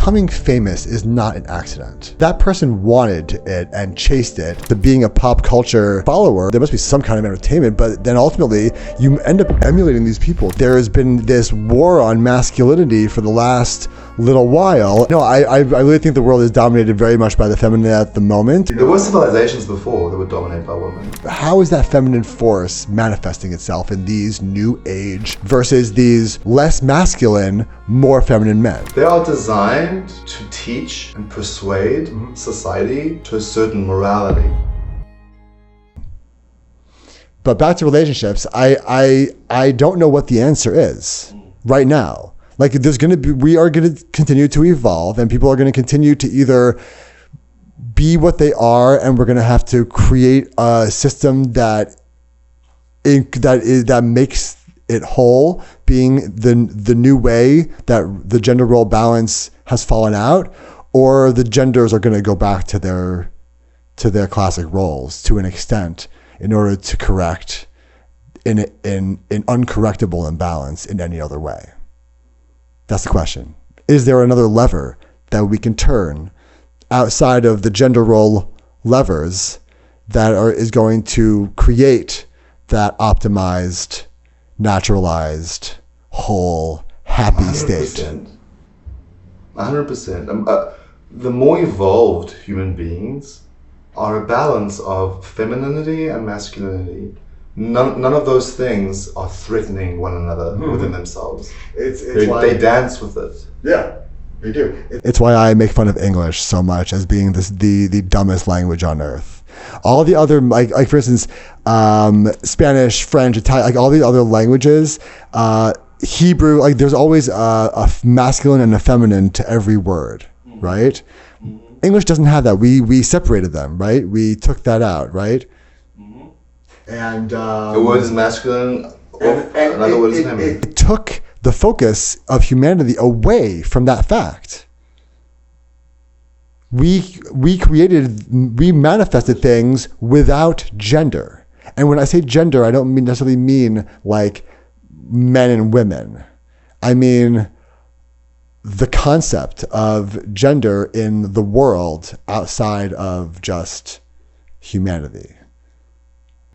becoming famous is not an accident. That person wanted it and chased it. To being a pop culture follower, there must be some kind of entertainment, but then ultimately you end up emulating these people. There has been this war on masculinity for the last little while. No, I really think the world is dominated very much by the feminine at the moment. There were civilizations before that were dominated by women. How is that feminine force manifesting itself in these new age versus these less masculine, more feminine men? They are designed to teach and persuade society to a certain morality. But back to relationships, I don't know what the answer is right now. Like we are going to continue to evolve, and people are going to continue to either be what they are, and we're going to have to create a system that makes it whole, being the new way that the gender role balance has fallen out, or the genders are going to go back to their classic roles to an extent in order to correct in uncorrectable imbalance in any other way. That's the question. Is there another lever that we can turn outside of the gender role levers that is going to create that optimized, naturalized, whole, happy 100%. state? 100%. The more evolved human beings are a balance of femininity and masculinity. None of those things are threatening one another within themselves. They dance with it. Yeah, they do. It's why I make fun of English so much as being the dumbest language on earth. All the other, like for instance, Spanish, French, Italian, like all the other languages, Hebrew, like there's always a masculine and a feminine to every word, right? English doesn't have that. We separated them, right? We took that out, right? And the word is masculine, another word is feminine. It took the focus of humanity away from that fact. We manifested things without gender. And when I say gender, I don't necessarily mean like men and women. I mean the concept of gender in the world outside of just humanity.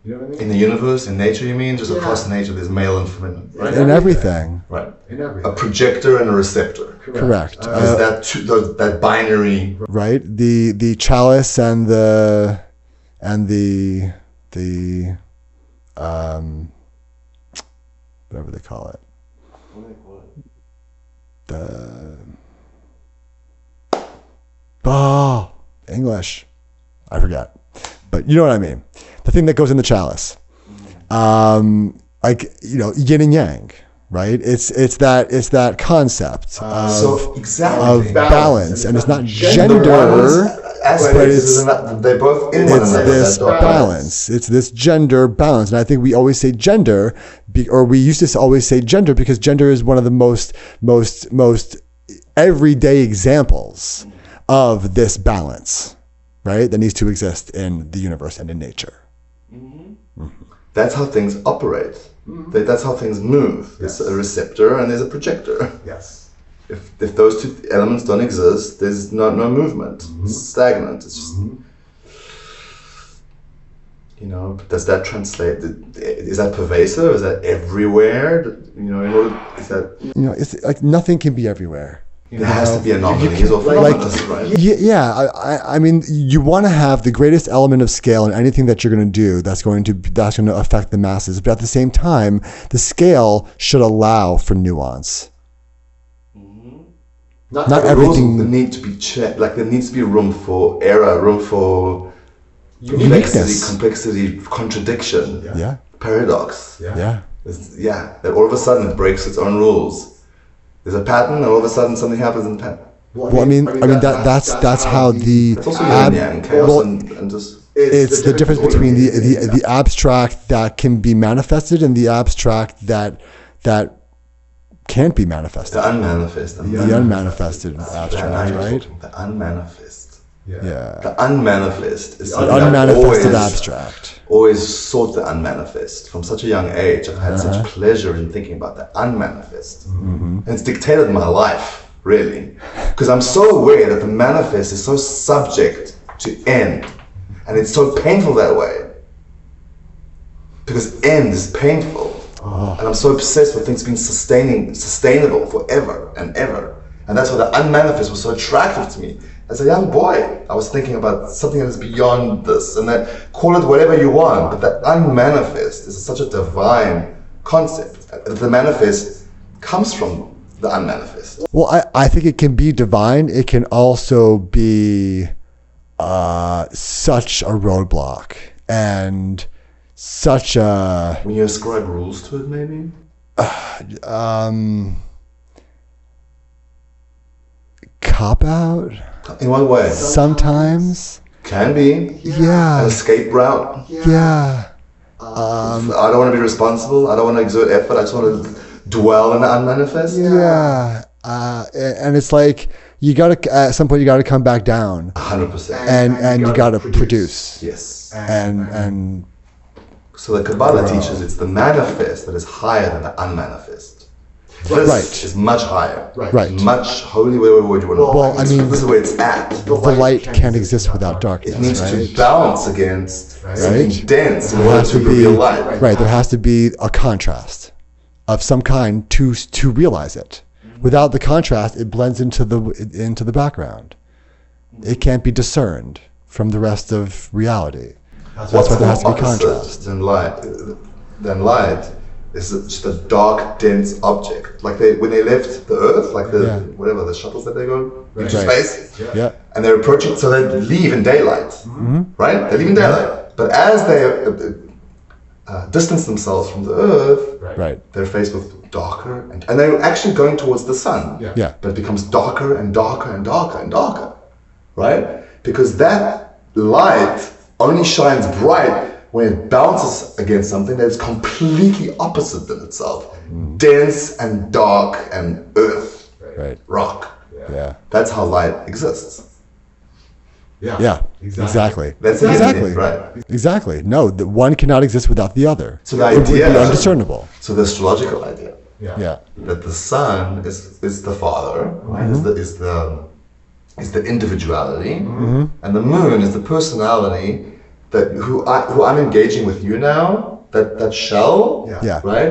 You know what I mean? In the universe, in nature, you mean? Just across nature, there's male and feminine, right? In everything. Right. In everything. A projector and a receptor. Correct. That binary. Right. The chalice and the whatever they call it. What do they call it? English. I forgot. But you know what I mean. The thing that goes in the chalice. Like, yin and yang, right? It's that concept of balance. And it's not gender, but it's this balance. It's this gender balance. And I think we always say gender, or we used to always say gender because gender is one of the most everyday examples of this balance, right? That needs to exist in the universe and in nature. That's how things operate. That's how things move. Yes. There's a receptor and there's a projector. Yes. If those two elements don't exist, there's no movement. It's stagnant. It's just, does that translate? Is that pervasive? Is that everywhere? It's like nothing can be everywhere. There has to be anomalies or phenomena, right? Yeah. I mean, you want to have the greatest element of scale in anything that you're going to do that's going to affect the masses. But at the same time, the scale should allow for nuance. Not everything. There need to be checked. Like there needs to be room for error, room for complexity, contradiction, paradox. Yeah. That all of a sudden it breaks its own rules. There's a pattern, and all of a sudden something happens in the pattern. Well, I mean that's how the it's the difference between the abstract that can be manifested and the abstract that can't be manifested. The unmanifest. The unmanifested abstract, right? The unmanifest. Yeah. The unmanifest is the unmanifested abstract. Always sought the unmanifest from such a young age. I've had such pleasure in thinking about the unmanifest, and it's dictated my life really. Because I'm so aware that the manifest is so subject to end. And it's so painful that way. Because end is painful. And I'm so obsessed with things being sustainable forever and ever. And that's why the unmanifest was so attractive to me. As a young boy, I was thinking about something that is beyond this, and that call it whatever you want, but that unmanifest is such a divine concept. The manifest comes from the unmanifest. Well, I think it can be divine. It can also be such a roadblock and such a... When you ascribe rules to it, maybe? Cop out? In what way? Sometimes. Can be. Yeah. An escape route. Yeah. I don't want to be responsible. I don't want to exert effort. I just want to dwell in the unmanifest. Yeah. And it's like, you gotta, at some point, you gotta come back down. 100%. And you gotta produce. Yes. And So the Kabbalah teaches it's the manifest that is higher than the unmanifest. This Right. is much higher. Right. Much holy, whatever word you want to Well, I mean, this is where it's at. the light can't exist without It darkness, needs right? to balance against something Right. dense in There order has to to be, reveal light. right, there has to be a contrast of some kind to realize it. Without the contrast, it blends into the background. It can't be discerned from the rest of reality. That's why there has to be contrast. Than light is just a dark, dense object. Like when they left the Earth, like the shuttles that they go into Right. space, Yeah. and they're approaching, so they leave in daylight, right? They leave in daylight. But as they distance themselves from the Earth, Right. they're faced with darker, and they're actually going towards the sun. Yeah. But it becomes darker and darker and darker and darker, right? Because that light only shines bright when it bounces against something that is completely opposite than itself. Dense and dark and earth, Right. rock. Yeah. That's how light exists. Yeah. Exactly. That's the Exactly. idea, right? Exactly. No, the one cannot exist without the other. So the It would be idea, undiscernible. so the astrological idea, Yeah. that the sun is the father, right? Is the individuality, and the moon is the personality that who I'm engaging with you now. That shell, Yeah. right?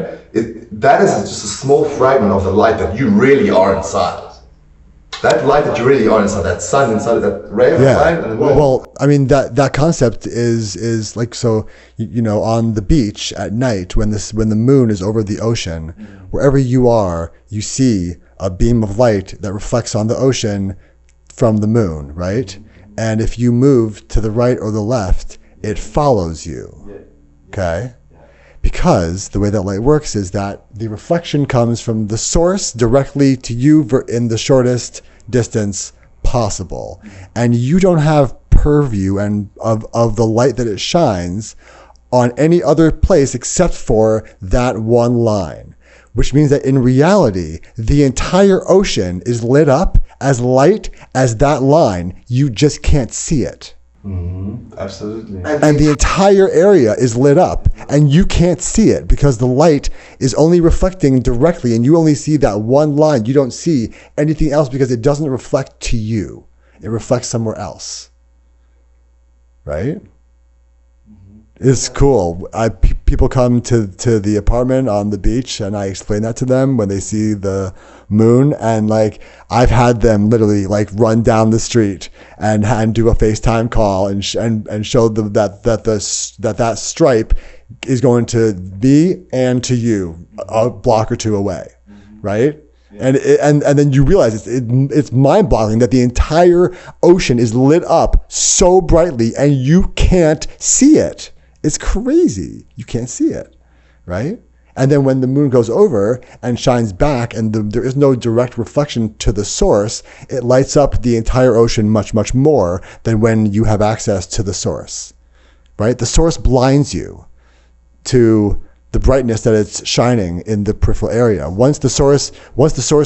That is just a small fragment of the light that you really are inside. That light that you really are inside, that sun inside, that ray of light, and the moon. Well, I mean that concept is like, so you know, on the beach at night when the moon is over the ocean, wherever you are, you see a beam of light that reflects on the ocean from the moon, right? And if you move to the right or the left, it follows you. Okay? Because the way that light works is that the reflection comes from the source directly to you in the shortest distance possible. And you don't have purview of the light that it shines on any other place except for that one line. Which means that in reality, the entire ocean is lit up as light as that line. You just can't see it. Absolutely. And the entire area is lit up and you can't see it because the light is only reflecting directly and you only see that one line. You don't see anything else because it doesn't reflect to you. It reflects somewhere else. Right? It's cool. People come to the apartment on the beach and I explain that to them when they see the moon, and like I've had them literally like run down the street and do a FaceTime call and show them that stripe is going to me and to you a block or two away, right? And then you realize it's mind-boggling that the entire ocean is lit up so brightly and you can't see it. It's crazy. You can't see it, right? And then when the moon goes over and shines back and there is no direct reflection to the source, it lights up the entire ocean much, much more than when you have access to the source, right? The source blinds you to the brightness that it's shining in the peripheral area. Once the source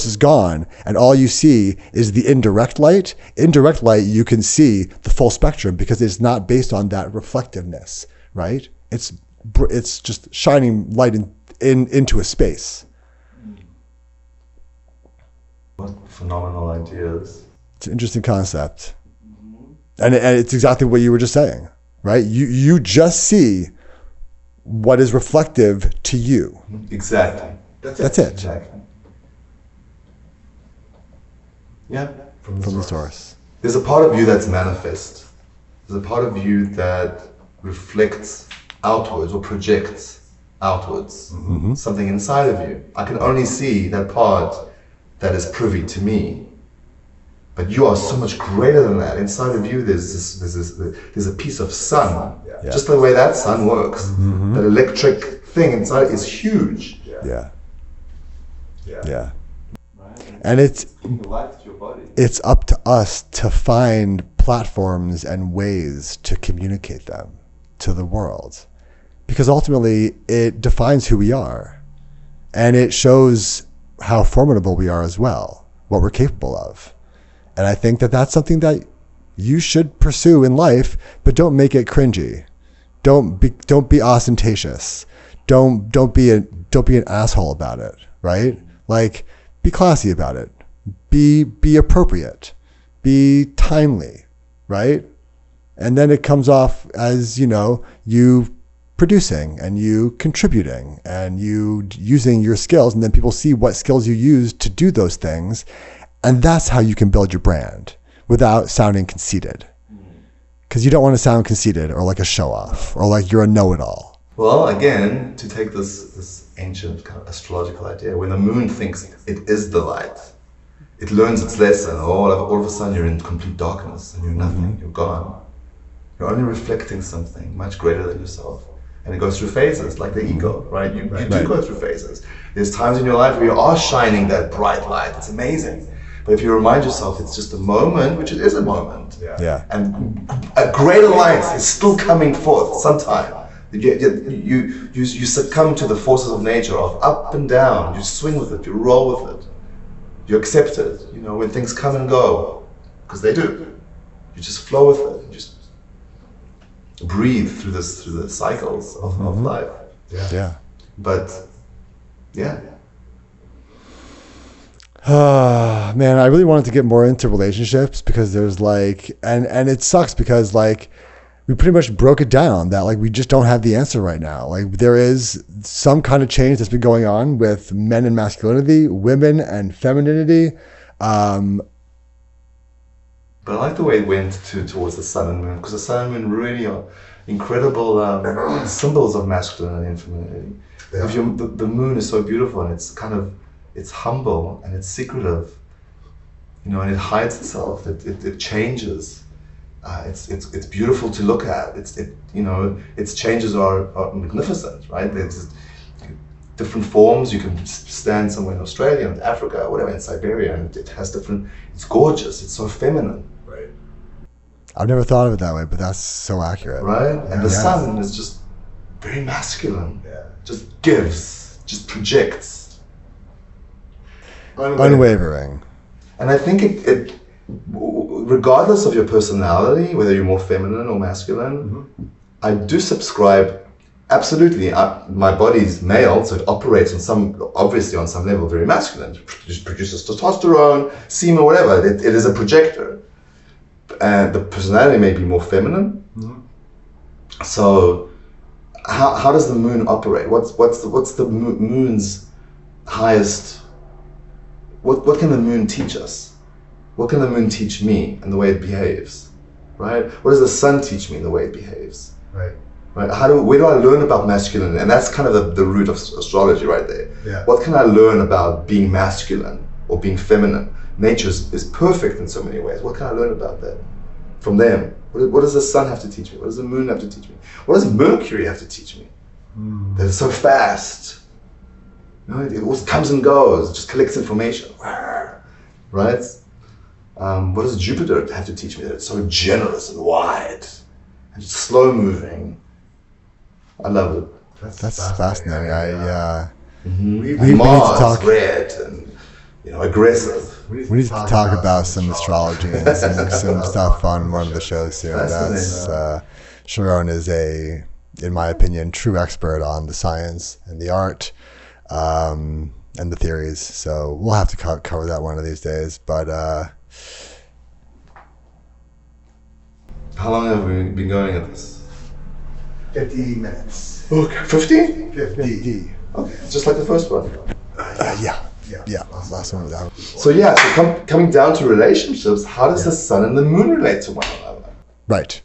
is gone and all you see is the indirect light, you can see the full spectrum because it's not based on that reflectiveness, right? It's just shining light into a space. What phenomenal ideas. It's an interesting concept. And it's exactly what you were just saying, right? You just see what is reflective to you. Exactly. That's it. Exactly. Yeah. From the source. There's a part of you that's manifest. There's a part of you that reflects outwards or projects outwards. Something inside of you. I can only see that part that is privy to me. But you are so much greater than that. Inside of you, there's a piece of sun. Yeah. Just the way that sun works. That electric thing inside is huge. Yeah. And it's up to us to find platforms and ways to communicate them to the world, because ultimately it defines who we are, and it shows how formidable we are as well, what we're capable of. And I think that that's something that you should pursue in life, but don't make it cringy. Don't be ostentatious. Don't be an asshole about it, right? Like, be classy about it. Be appropriate. Be timely, right? And then it comes off as, you producing and you contributing and you using your skills, and then people see what skills you use to do those things. And that's how you can build your brand without sounding conceited. Because you don't want to sound conceited or like a show-off or like you're a know-it-all. Well, again, to take this ancient kind of astrological idea, when the moon thinks it is the light, it learns its lesson. All of a sudden you're in complete darkness and you're nothing, you're gone. You're only reflecting something much greater than yourself. And it goes through phases, like the ego, right? You do go through phases. There's times in your life where you are shining that bright light. It's amazing. But if you remind yourself it's just a moment, which it is a moment, and a greater light is still coming forth sometime. You succumb to the forces of nature, of up and down. You swing with it, you roll with it, you accept it. When things come and go, because they do, you just flow with it. You just breathe through the cycles of life. But man, I really wanted to get more into relationships, because there's and it sucks because we pretty much broke it down that we just don't have the answer right now. There is some kind of change that's been going on with men and masculinity, women and femininity. But I like the way it went towards the sun and moon, because the sun and moon really are incredible symbols of masculinity and femininity. Yeah. The moon is so beautiful, and it's humble and it's secretive, and it hides itself. It changes. It's beautiful to look at. Its changes are magnificent, right? There's different forms. You can stand somewhere in Australia and Africa, whatever, in Siberia, and it has different. It's gorgeous. It's so feminine. Right. I've never thought of it that way, but that's so accurate. Right. And the sun is just very masculine. Yeah. Just gives. Just projects. Unwavering. And I think it regardless of your personality, whether you're more feminine or masculine, I do subscribe, absolutely. My body's male, so it operates obviously on some level very masculine. It produces testosterone, semen, whatever. It is a projector. And the personality may be more feminine. So how does the moon operate? What's the moon's highest? What can the moon teach us? What can the moon teach me in the way it behaves? Right? What does the sun teach me in the way it behaves? Right? Where do I learn about masculine? And that's kind of the root of astrology right there. Yeah. What can I learn about being masculine or being feminine? Nature is perfect in so many ways. What can I learn about that from them? What does the sun have to teach me? What does the moon have to teach me? What does Mercury have to teach me? That it's so fast. It always comes and goes, just collects information. Right? What does Jupiter have to teach me? That it's so generous and wide and slow moving. I love it. That's fascinating. We need Mars, to talk red and aggressive. We need to talk about some astrology and some stuff on one of the shows soon. Sharon is in my opinion, true expert on the science and the art. and the theories. So we'll have to cover that one of these days. But How long have we been going at this? 50 minutes. Okay, 50? 50. Okay, it's just like the first one. Yeah. Last one was out. So yeah, so coming down to relationships, how does the sun and the moon relate to one another? Right.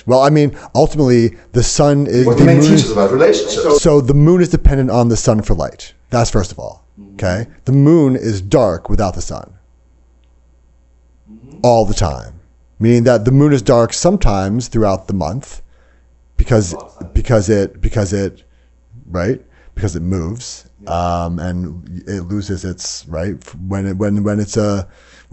Well, I mean, ultimately, the sun is What the do they moon. teach us about relationships? So the moon is dependent on the sun for light. That's first of all. Okay. The moon is dark without the sun. All the time, meaning that the moon is dark sometimes throughout the month, because it moves, and it loses its when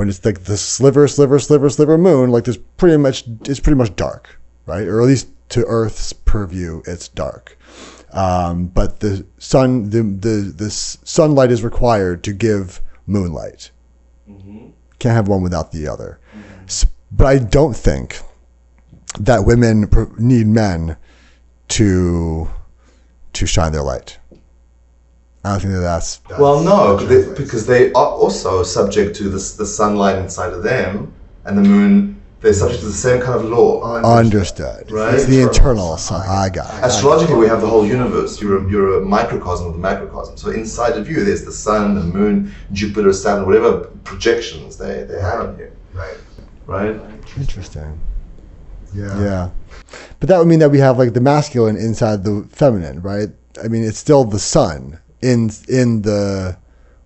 it's like the sliver moon, like it's pretty much dark, right? Or at least to Earth's purview, it's dark. But the sun, the sunlight is required to give moonlight. Can't have one without the other. But I don't think that women need men to shine their light. I don't think that's Well, no, because they are also subject to the sunlight inside of them, and the moon. They're subject to the same kind of law. understood. Right. It's the internal sun. I got it. Astrologically, we have the whole universe. You're a microcosm of the macrocosm. So inside of you, there's the sun, the moon, Jupiter, Saturn, whatever projections they have on you. Right? Interesting. Yeah. But that would mean that we have like the masculine inside the feminine, right? I mean, it's still the sun in the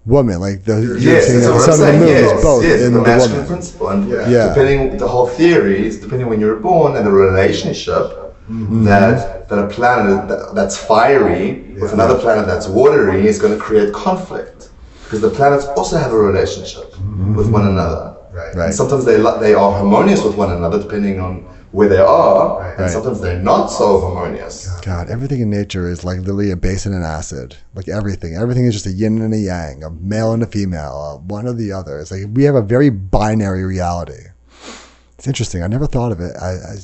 woman, like Yes, saying that's that the what sun I'm and the saying. moon Yes, is both yes, in the the masculine woman. principle. And Yeah. depending, the whole theory is depending when you're born and the relationship that a planet that's fiery with another planet that's watery is going to create conflict, because the planets also have a relationship with one another. Right. And sometimes they are harmonious with one another depending on where they are, and sometimes they're not so harmonious. God, everything in nature is like literally a base and an acid. Like everything is just a yin and a yang, a male and a female, one or the other. It's like we have a very binary reality. It's interesting. I never thought of it.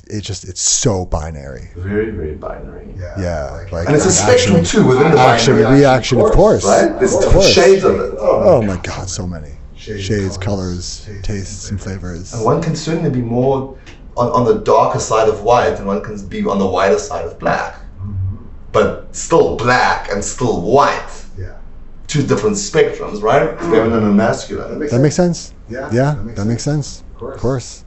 It's so binary. Very, very binary. Yeah, like And it's a spectrum too within the action, binary. reaction, of course. Right? There's Of different course. shades of it. Oh my God, so many shades, colors, tastes, and flavors. And one can certainly be more on the darker side of white, and one can be on the whiter side of black. But still black and still white. Two different spectrums, right? Feminine and masculine. That makes sense. Yeah, that makes sense. Of course.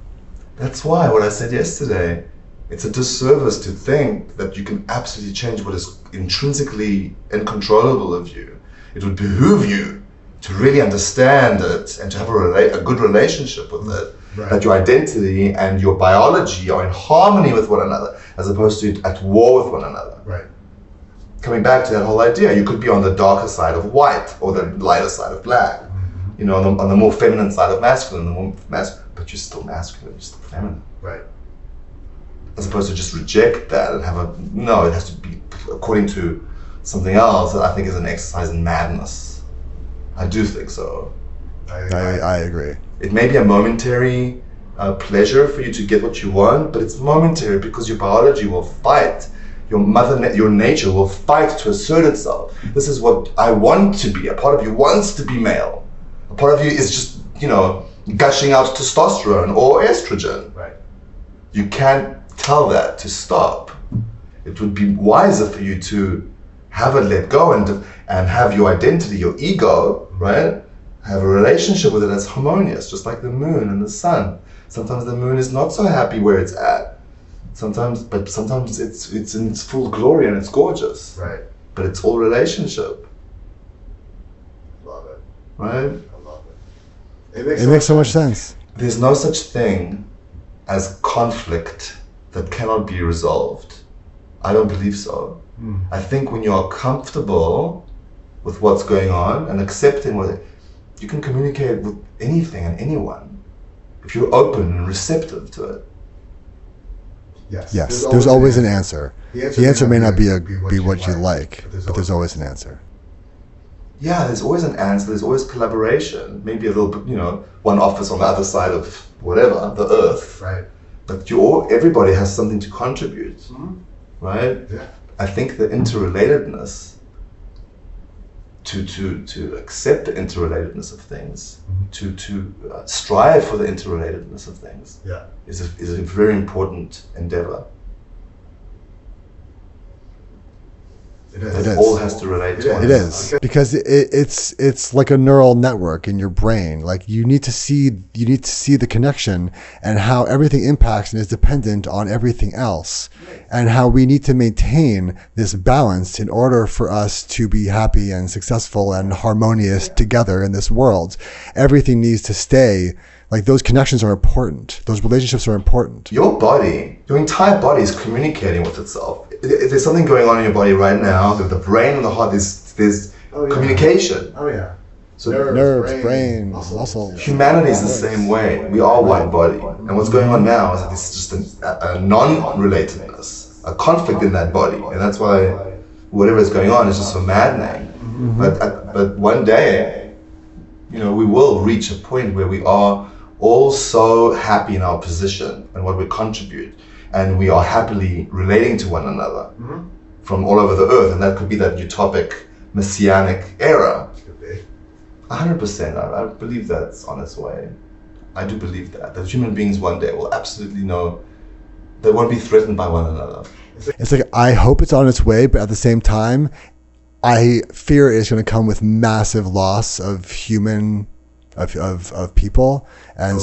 That's why what I said yesterday, it's a disservice to think that you can absolutely change what is intrinsically uncontrollable of you. It would behoove you to really understand it and to have a good relationship with it. Right. That your identity and your biology are in harmony with one another, as opposed to at war with one another. Right. Coming back to that whole idea, you could be on the darker side of white or the lighter side of black. You know, on the more feminine side of masculine, but you're still masculine, you're still feminine. Right. As opposed to just reject that and it has to be according to something else that I think is an exercise in madness. I do think so. I agree. It may be a momentary pleasure for you to get what you want, but it's momentary because your biology will fight. Your nature will fight to assert itself. This is what I want to be. A part of you wants to be male. A part of you is just, gushing out testosterone or estrogen. Right. You can't tell that to stop. It would be wiser for you to have it let go and have your identity, your ego, right? Have a relationship with it that's harmonious, just like the moon and the sun. Sometimes the moon is not so happy where it's at. Sometimes it's in its full glory and it's gorgeous. Right. But it's all relationship. Love it. Right? I love it. It makes so much sense. There's no such thing as conflict that cannot be resolved. I don't believe so. I think when you are comfortable with what's going on and accepting what you can communicate with anything and anyone if you're open and receptive to it. Yes, there's always an answer. The answer may not be what you like, but there's always an answer. Yeah, there's always an answer. There's always collaboration. Maybe a little bit, one office on the other side of whatever, the earth. Right. But everybody has something to contribute, right? Yeah. I think the interrelatedness to accept the interrelatedness of things, to strive for the interrelatedness of things, is a very important endeavor. It all has to relate to one It another. is because it's like a neural network in your brain. Like you need to see the connection and how everything impacts and is dependent on everything else, and how we need to maintain this balance in order for us to be happy and successful and harmonious together in this world. Everything needs to stay. Like those connections are important. Those relationships are important. Your body, your entire body is communicating with itself. If there's something going on in your body right now, the brain and the heart, there's communication. Oh yeah. So Nerves, brain, muscles. humanity is the same way. We are one body. And what's going on now is that it's just a non-relatedness, a conflict in that body. And that's why whatever is going on is just so maddening. But one day, we will reach a point where we are all so happy in our position and what we contribute, and we are happily relating to one another from all over the earth, and that could be that utopic messianic era. 100%. I believe that's on its way. I do believe that human beings one day will absolutely know they won't be threatened by one another. It's like I hope it's on its way, but at the same time, I fear it's going to come with massive loss of people, and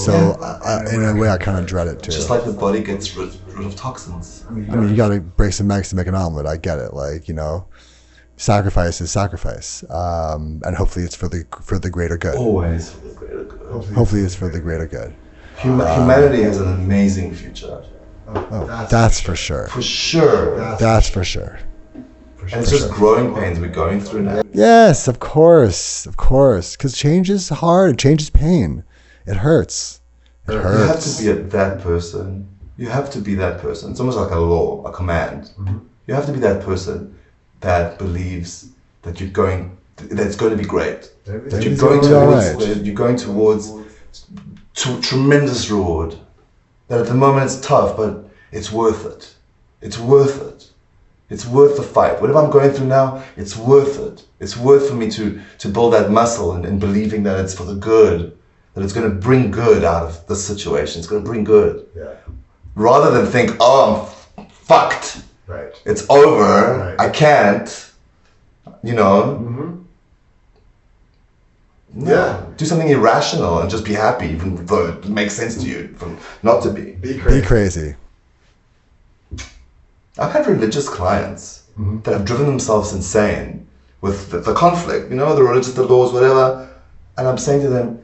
in a way, I kind of dread it too. Just like the body gets rid of toxins. I mean, you got to break some eggs to make an omelet. I get it. Like sacrifice is sacrifice, and hopefully it's for the greater good. Always for the greater good. Hopefully it's for the greater good. Humanity has an amazing future. That's for sure. For sure. That's for sure. And it's just growing pains we're going through now. Yes, of course. Because change is hard. Change is pain. It hurts. It hurts. You have to be that person. You have to be that person. It's almost like a law, a command. You have to be that person that believes that it's going to be great. That you're going towards tremendous reward. That at the moment it's tough, but it's worth it. It's worth it. It's worth the fight. Whatever I'm going through now, it's worth it. It's worth for me to build that muscle and believing that it's for the good, that it's going to bring good out of the situation. It's going to bring good. Yeah. Rather than think, I'm fucked. Right. It's over. Right. I can't. No. Yeah. Do something irrational and just be happy, even though it makes sense to you not to be. Be crazy. I've had religious clients that have driven themselves insane with the conflict, the religious, the laws, whatever. And I'm saying to them,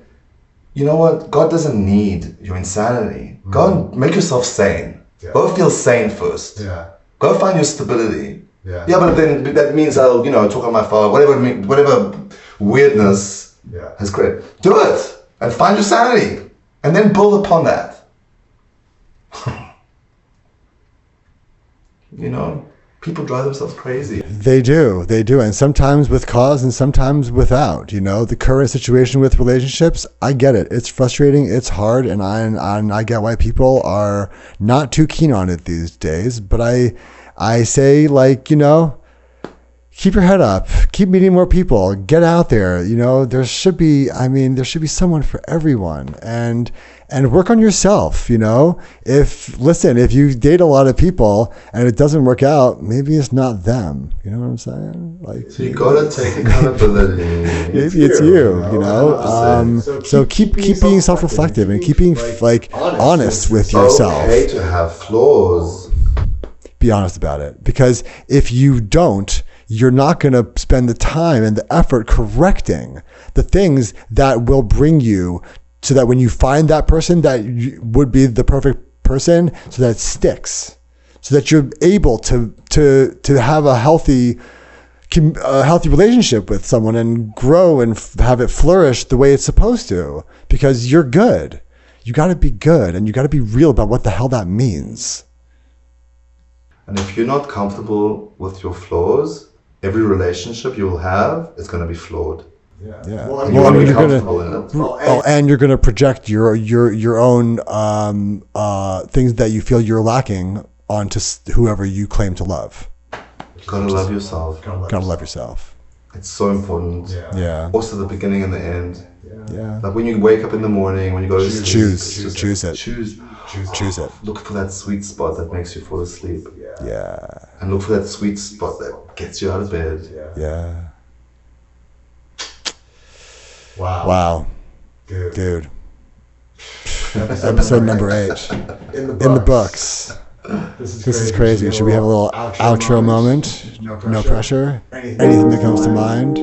you know what? God doesn't need your insanity. Go and make yourself sane. Yeah. Go feel sane first. Yeah. Go find your stability. Yeah. Yeah, but then that means I'll, talk on my phone, whatever weirdness has created. Do it and find your sanity, and then build upon that. People drive themselves crazy. They do, and sometimes with cause and sometimes without. The current situation with relationships, I get it. It's frustrating, it's hard, and I get why people are not too keen on it these days. But I say, keep your head up, keep meeting more people, get out there. There should be someone for everyone, and work on yourself. If you date a lot of people and it doesn't work out, maybe it's not them. You know what I'm saying? So you gotta take accountability. Maybe it's you. So keep being self-reflective and keep being honest with yourself. It's okay to have flaws. Be honest about it, because if you don't, you're not going to spend the time and the effort correcting the things that will bring you, so that when you find that person that would be the perfect person, so that it sticks, so that you're able to have a healthy relationship with someone and grow and have it flourish the way it's supposed to, because you're good. You got to be good, and you got to be real about what the hell that means. And if you're not comfortable with your flaws, every relationship you will have is going to be flawed. Yeah. Well, and you're going to project your own things that you feel you're lacking onto whoever you claim to love. You gotta love yourself. Gotta love yourself. It's so important. Yeah. Also the beginning and the end. Yeah. Like when you wake up in the morning, when you go to sleep, Choose it. Choose it. Look for that sweet spot that makes you fall asleep. Yeah. And look for that sweet spot that gets you out of bed. Yeah. Wow. Dude. Episode number 8. In In the books. This is crazy. Should we have a little outro moment? No pressure. Anything that comes to mind?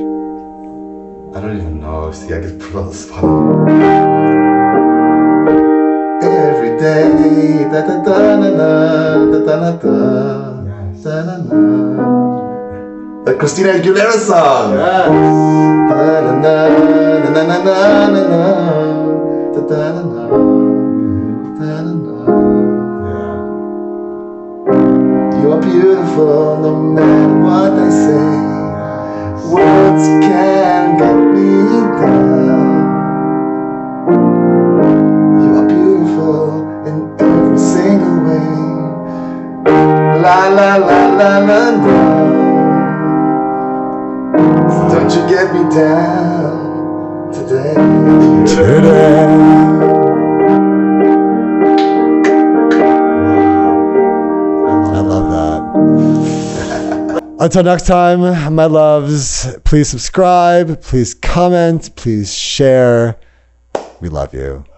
I don't even know. See, I get put on the spot. Every day, da da da na na, da da na da, da na na. The Christina Aguilera song. Da na na na na na na na, da da na na, da na na. You are beautiful, no matter what they say. Words can get me down. You are beautiful in every single way. La la la la la la. So don't you get me down today. I love that. Until next time, my loves, please subscribe, please comment, please share. We love you.